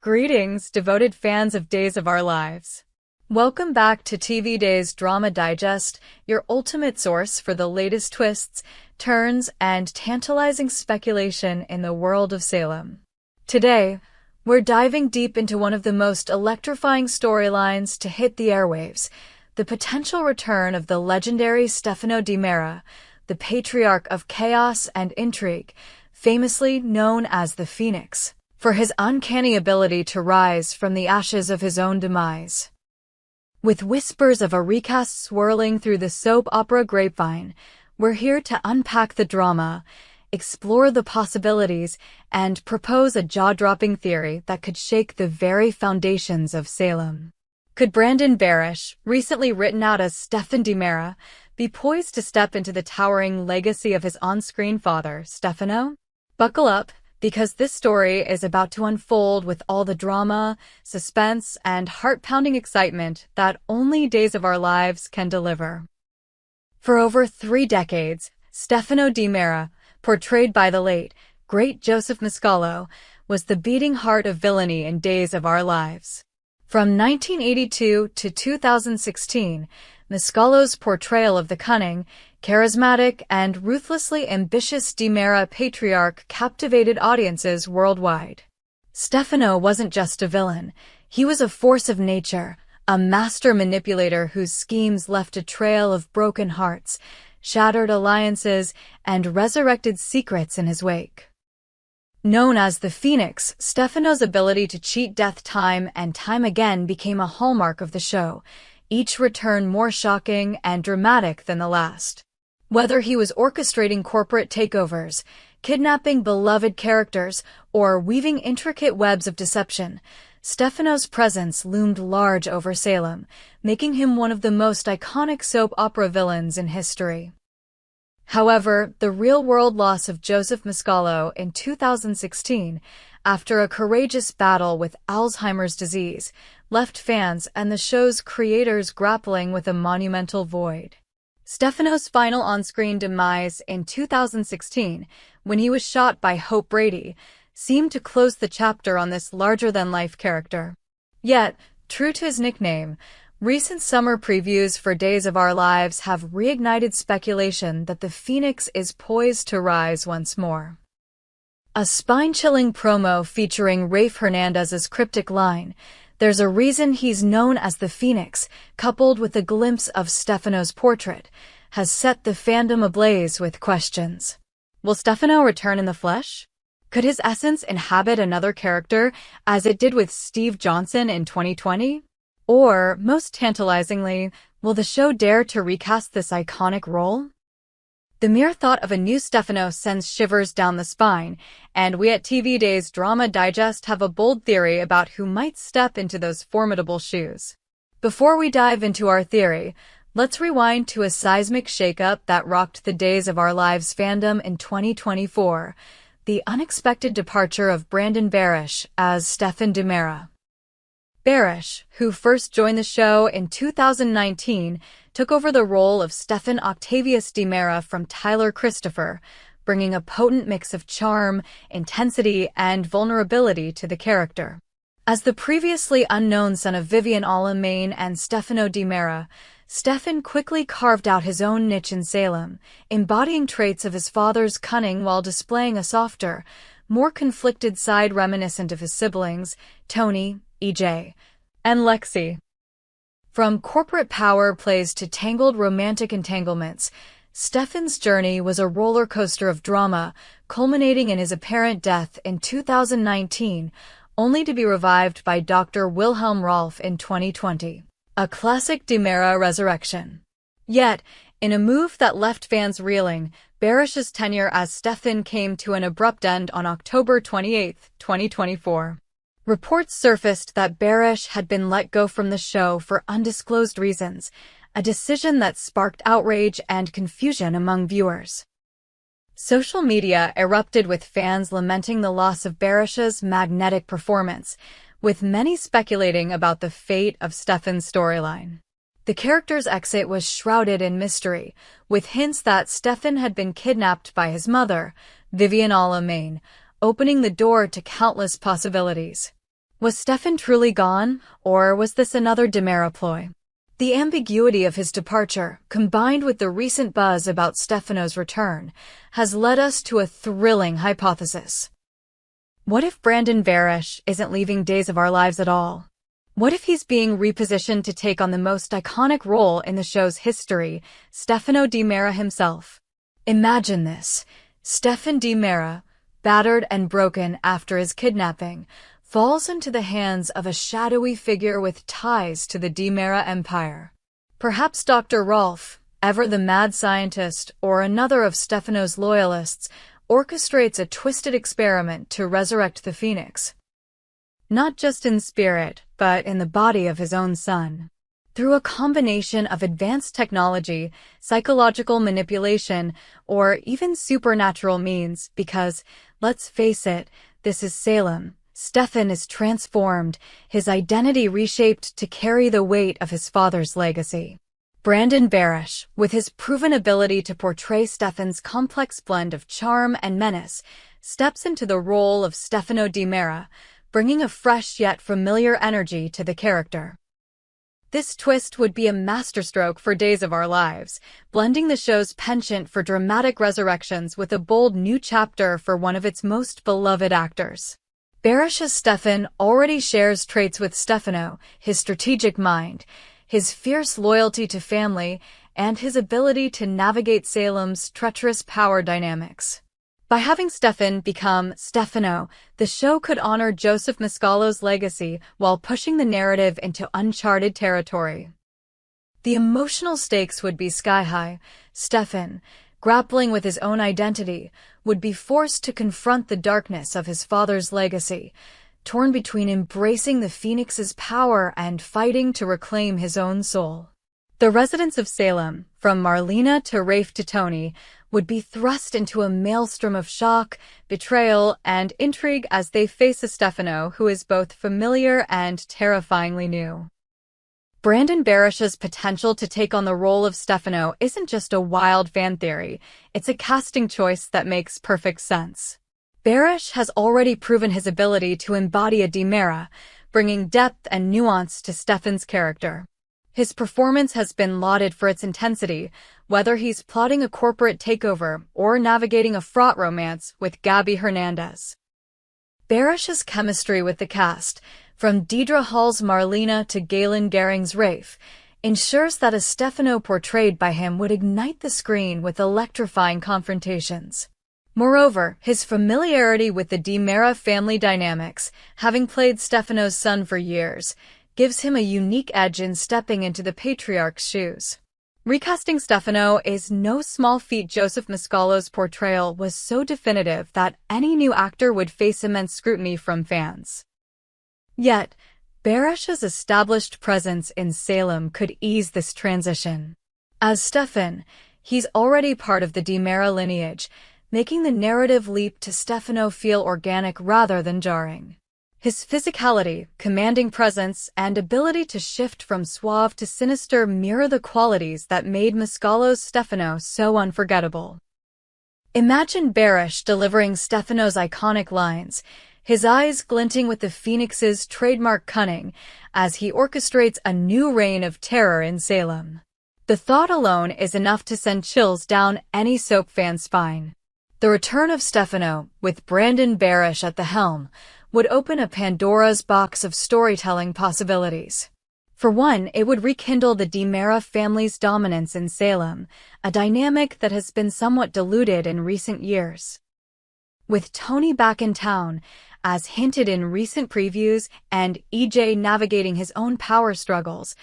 Greetings, devoted fans of Days of Our Lives. Welcome back to TV Days Drama Digest, your ultimate source for the latest twists, turns, and tantalizing speculation in the world of Salem. Today, we're diving deep into one of the most electrifying storylines to hit the airwaves, the potential return of the legendary Stefano DiMera, the patriarch of chaos and intrigue, famously known as the Phoenix, for his uncanny ability to rise from the ashes of his own demise. With whispers of a recast swirling through the soap opera grapevine, we're here to unpack the drama, explore the possibilities, and propose a jaw-dropping theory that could shake the very foundations of Salem. Could Barash, recently written out as Stefan DiMera, be poised to step into the towering legacy of his on-screen father, Stefano? Buckle up, because this story is about to unfold with all the drama, suspense, and heart-pounding excitement that only Days of Our Lives can deliver. For over 3 decades, Stefano DiMera, portrayed by the late, great Joseph Mascalo, was the beating heart of villainy in Days of Our Lives. From 1982 to 2016, Mascalo's portrayal of the cunning, charismatic, and ruthlessly ambitious DiMera patriarch captivated audiences worldwide. Stefano wasn't just a villain, he was a force of nature, a master manipulator whose schemes left a trail of broken hearts, shattered alliances, and resurrected secrets in his wake. Known as the Phoenix, Stefano's ability to cheat death time and time again became a hallmark of the show, each return more shocking and dramatic than the last. Whether he was orchestrating corporate takeovers, kidnapping beloved characters, or weaving intricate webs of deception, Stefano's presence loomed large over Salem, making him one of the most iconic soap opera villains in history. However, the real-world loss of Joseph Mascalo in 2016, after a courageous battle with Alzheimer's disease, left fans and the show's creators grappling with a monumental void. Stefano's final on-screen demise in 2016, when he was shot by Hope Brady, seemed to close the chapter on this larger-than-life character. Yet, true to his nickname, recent summer previews for Days of Our Lives have reignited speculation that the Phoenix is poised to rise once more. A spine-chilling promo featuring Rafe Hernandez's cryptic line, "There's a reason he's known as the Phoenix," coupled with a glimpse of Stefano's portrait, has set the fandom ablaze with questions. Will Stefano return in the flesh? Could his essence inhabit another character, as it did with Steve Johnson in 2020? Or, most tantalizingly, will the show dare to recast this iconic role? The mere thought of a new Stefano sends shivers down the spine, and we at TV Days Drama Digest have a bold theory about who might step into those formidable shoes. Before we dive into our theory, let's rewind to a seismic shakeup that rocked the Days of Our Lives fandom in 2024, the unexpected departure of Barash as Stefan DiMera. Barash, who first joined the show in 2019, took over the role of Stefan Octavius DiMera from Tyler Christopher, bringing a potent mix of charm, intensity, and vulnerability to the character. As the previously unknown son of Vivian Alamain and Stefano DiMera, Stefan quickly carved out his own niche in Salem, embodying traits of his father's cunning while displaying a softer, more conflicted side reminiscent of his siblings, Tony, EJ, and Lexi. From corporate power plays to tangled romantic entanglements, Stefan's journey was a roller coaster of drama, culminating in his apparent death in 2019, only to be revived by Dr. Wilhelm Rolf in 2020. A classic DiMera resurrection. Yet, in a move that left fans reeling, Barash's tenure as Stefan came to an abrupt end on October 28, 2024. Reports surfaced that Barash had been let go from the show for undisclosed reasons, a decision that sparked outrage and confusion among viewers. Social media erupted with fans lamenting the loss of Barash's magnetic performance, with many speculating about the fate of Stefan's storyline. The character's exit was shrouded in mystery, with hints that Stefan had been kidnapped by his mother, Vivian Alamain, opening the door to countless possibilities. Was Stefan truly gone, or was this another DiMera ploy? The ambiguity of his departure, combined with the recent buzz about Stefano's return, has led us to a thrilling hypothesis. What if Barash isn't leaving Days of Our Lives at all? What if he's being repositioned to take on the most iconic role in the show's history, Stefano DiMera himself? Imagine this. Stefan DiMera, battered and broken after his kidnapping, falls into the hands of a shadowy figure with ties to the DiMera empire. Perhaps Dr. Rolf, ever the mad scientist, or another of Stefano's loyalists, orchestrates a twisted experiment to resurrect the Phoenix. Not just in spirit, but in the body of his own son. Through a combination of advanced technology, psychological manipulation, or even supernatural means, because, let's face it, this is Salem. Stefan is transformed, his identity reshaped to carry the weight of his father's legacy. Barash, with his proven ability to portray Stefan's complex blend of charm and menace, steps into the role of Stefano DiMera, bringing a fresh yet familiar energy to the character. This twist would be a masterstroke for Days of Our Lives, blending the show's penchant for dramatic resurrections with a bold new chapter for one of its most beloved actors. Barash's Stefan already shares traits with Stefano, his strategic mind, his fierce loyalty to family, and his ability to navigate Salem's treacherous power dynamics. By having Stefan become Stefano, the show could honor Joseph Mascalo's legacy while pushing the narrative into uncharted territory. The emotional stakes would be sky-high. Stefan, grappling with his own identity, would be forced to confront the darkness of his father's legacy, torn between embracing the Phoenix's power and fighting to reclaim his own soul. The residents of Salem, from Marlena to Rafe to Tony, would be thrust into a maelstrom of shock, betrayal, and intrigue as they face a Stefano who is both familiar and terrifyingly new. Barash's potential to take on the role of Stefano isn't just a wild fan theory, it's a casting choice that makes perfect sense. Barash has already proven his ability to embody a DiMera, bringing depth and nuance to Stefan's character. His performance has been lauded for its intensity, whether he's plotting a corporate takeover or navigating a fraught romance with Gabby Hernandez. Barash's chemistry with the cast, from Deidre Hall's Marlena to Galen Gering's Rafe, ensures that a Stefano portrayed by him would ignite the screen with electrifying confrontations. Moreover, his familiarity with the DiMera family dynamics, having played Stefano's son for years, gives him a unique edge in stepping into the patriarch's shoes. Recasting Stefano is no small feat. Joseph Mascalo's portrayal was so definitive that any new actor would face immense scrutiny from fans. Yet, Barash's established presence in Salem could ease this transition. As Stefan, he's already part of the DiMera lineage, making the narrative leap to Stefano feel organic rather than jarring. His physicality, commanding presence, and ability to shift from suave to sinister mirror the qualities that made Mascalo's Stefano so unforgettable. Imagine Barash delivering Stefano's iconic lines, his eyes glinting with the Phoenix's trademark cunning as he orchestrates a new reign of terror in Salem. The thought alone is enough to send chills down any soap fan's spine. The return of Stefano, with Barash at the helm, would open a Pandora's box of storytelling possibilities. For one, it would rekindle the DiMera family's dominance in Salem, a dynamic that has been somewhat diluted in recent years. With Tony back in town, as hinted in recent previews, and EJ navigating his own power struggles,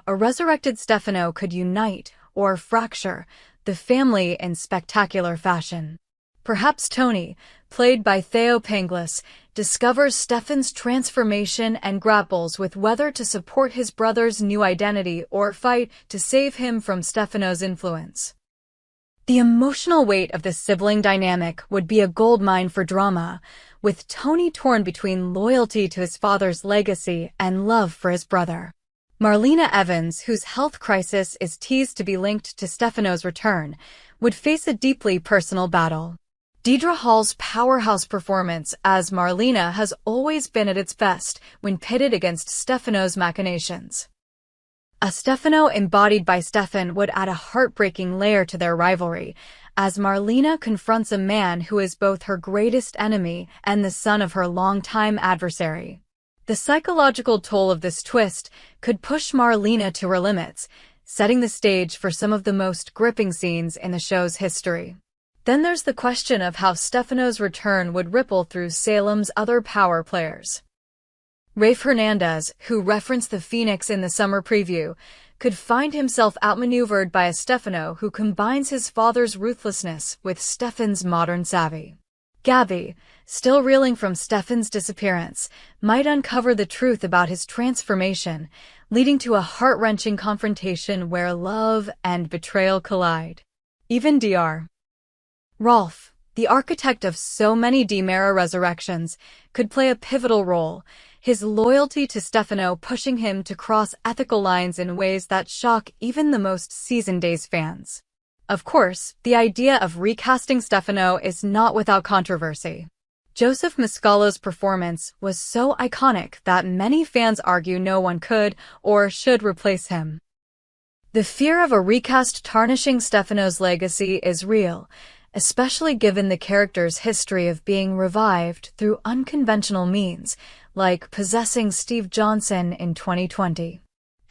a resurrected Stefano could unite, or fracture, the family in spectacular fashion. Perhaps Tony, played by Theo Panglis, discovers Stefan's transformation and grapples with whether to support his brother's new identity or fight to save him from Stefano's influence. The emotional weight of the sibling dynamic would be a goldmine for drama, with Tony torn between loyalty to his father's legacy and love for his brother. Marlena Evans, whose health crisis is teased to be linked to Stefano's return, would face a deeply personal battle. Deidre Hall's powerhouse performance as Marlena has always been at its best when pitted against Stefano's machinations. A Stefano embodied by Stefan would add a heartbreaking layer to their rivalry, as Marlena confronts a man who is both her greatest enemy and the son of her longtime adversary. The psychological toll of this twist could push Marlena to her limits, setting the stage for some of the most gripping scenes in the show's history. Then there's the question of how Stefano's return would ripple through Salem's other power players. Rafe Hernandez, who referenced the Phoenix in the summer preview, could find himself outmaneuvered by a Stefano who combines his father's ruthlessness with Stefan's modern savvy. Gabby, still reeling from Stefan's disappearance, might uncover the truth about his transformation, leading to a heart-wrenching confrontation where love and betrayal collide. Even Dr. Rolf, the architect of so many DiMera resurrections, could play a pivotal role, his loyalty to Stefano pushing him to cross ethical lines in ways that shock even the most seasoned Days fans. Of course, the idea of recasting Stefano is not without controversy. Joseph Mascalo's performance was so iconic that many fans argue no one could or should replace him. The fear of a recast tarnishing Stefano's legacy is real, especially given the character's history of being revived through unconventional means, like possessing Steve Johnson in 2020.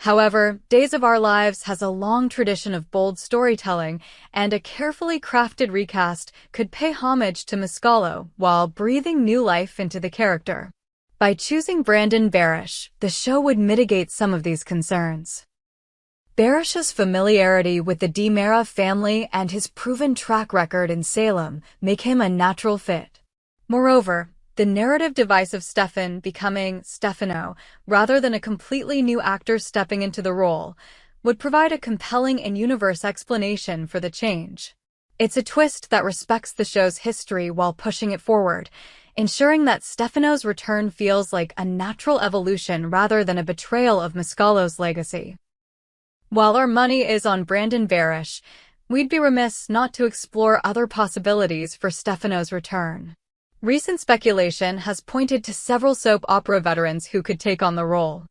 However, Days of Our Lives has a long tradition of bold storytelling, and a carefully crafted recast could pay homage to Mascalo while breathing new life into the character. By choosing Brandon Barash, the show would mitigate some of these concerns. Barash's familiarity with the DiMera family and his proven track record in Salem make him a natural fit. Moreover, the narrative device of Stefan becoming Stefano, rather than a completely new actor stepping into the role, would provide a compelling in-universe explanation for the change. It's a twist that respects the show's history while pushing it forward, ensuring that Stefano's return feels like a natural evolution rather than a betrayal of Mascalo's legacy. While our money is on Brandon Barash, we'd be remiss not to explore other possibilities for Stefano's return. Recent speculation has pointed to several soap opera veterans who could take on the role.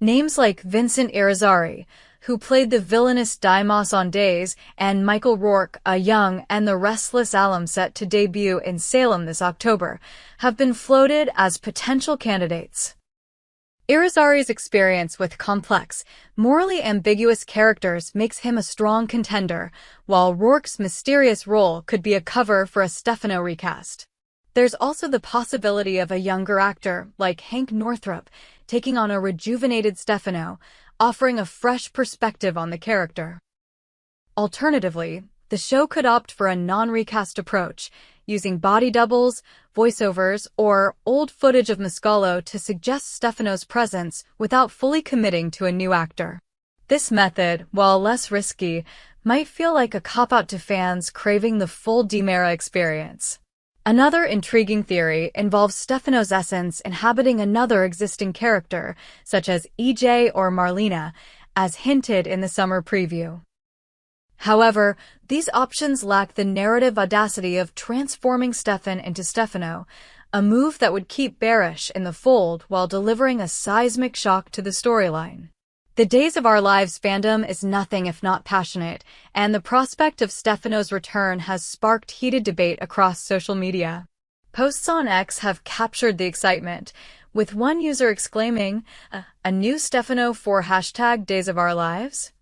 Names like Vincent Irizarry, who played the villainous Dimos on Days, and Michael Rourke, a young and the restless alum set to debut in Salem this October, have been floated as potential candidates. Irizarry's experience with complex, morally ambiguous characters makes him a strong contender, while Rourke's mysterious role could be a cover for a Stefano recast. There's also the possibility of a younger actor, like Hank Northrup, taking on a rejuvenated Stefano, offering a fresh perspective on the character. Alternatively, the show could opt for a non-recast approach, using body doubles, voiceovers, or old footage of Mascalo to suggest Stefano's presence without fully committing to a new actor. This method, while less risky, might feel like a cop-out to fans craving the full DiMera experience. Another intriguing theory involves Stefano's essence inhabiting another existing character, such as EJ or Marlena, as hinted in the summer preview. However, these options lack the narrative audacity of transforming Stefan into Stefano, a move that would keep Barash in the fold while delivering a seismic shock to the storyline. The Days of Our Lives fandom is nothing if not passionate, and the prospect of Stefano's return has sparked heated debate across social media. Posts on X have captured the excitement, with one user exclaiming, "A new Stefano for #Days of Our Lives?"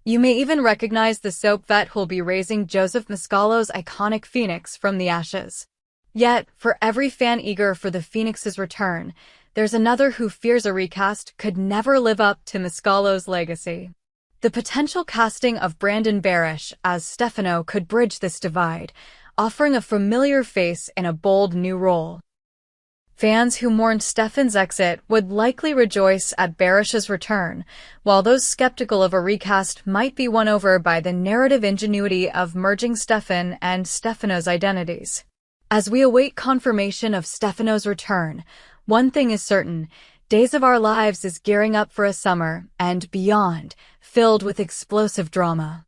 You may even recognize the soap vet who'll be raising Joseph Mascalo's iconic Phoenix from the ashes. Yet, for every fan eager for the Phoenix's return, there's another who fears a recast could never live up to Mascalo's legacy. The potential casting of Brandon Barash as Stefano could bridge this divide, offering a familiar face in a bold new role. Fans who mourned Stefan's exit would likely rejoice at Barash's return, while those skeptical of a recast might be won over by the narrative ingenuity of merging Stefan and Stefano's identities. As we await confirmation of Stefano's return, one thing is certain: Days of Our Lives is gearing up for a summer and beyond, filled with explosive drama.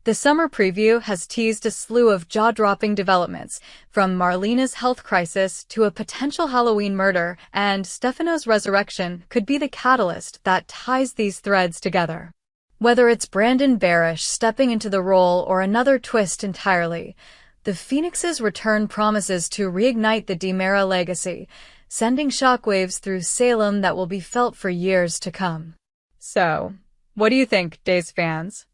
The summer preview has teased a slew of jaw-dropping developments, from Marlena's health crisis to a potential Halloween murder, and Stefano's resurrection could be the catalyst that ties these threads together. Whether it's Brandon Barash stepping into the role or another twist entirely, the Phoenix's return promises to reignite the DiMera legacy, sending shockwaves through Salem that will be felt for years to come. So, what do you think, Days fans?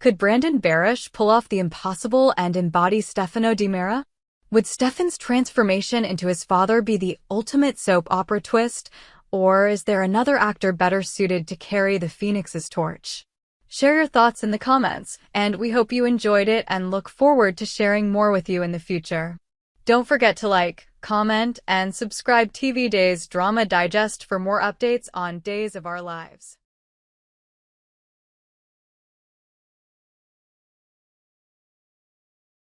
Could Brandon Barash pull off the impossible and embody Stefano DiMera? Would Stefan's transformation into his father be the ultimate soap opera twist, or is there another actor better suited to carry the Phoenix's torch? Share your thoughts in the comments, and we hope you enjoyed it and look forward to sharing more with you in the future. Don't forget to like, comment, and subscribe TV Days Drama Digest for more updates on Days of Our Lives.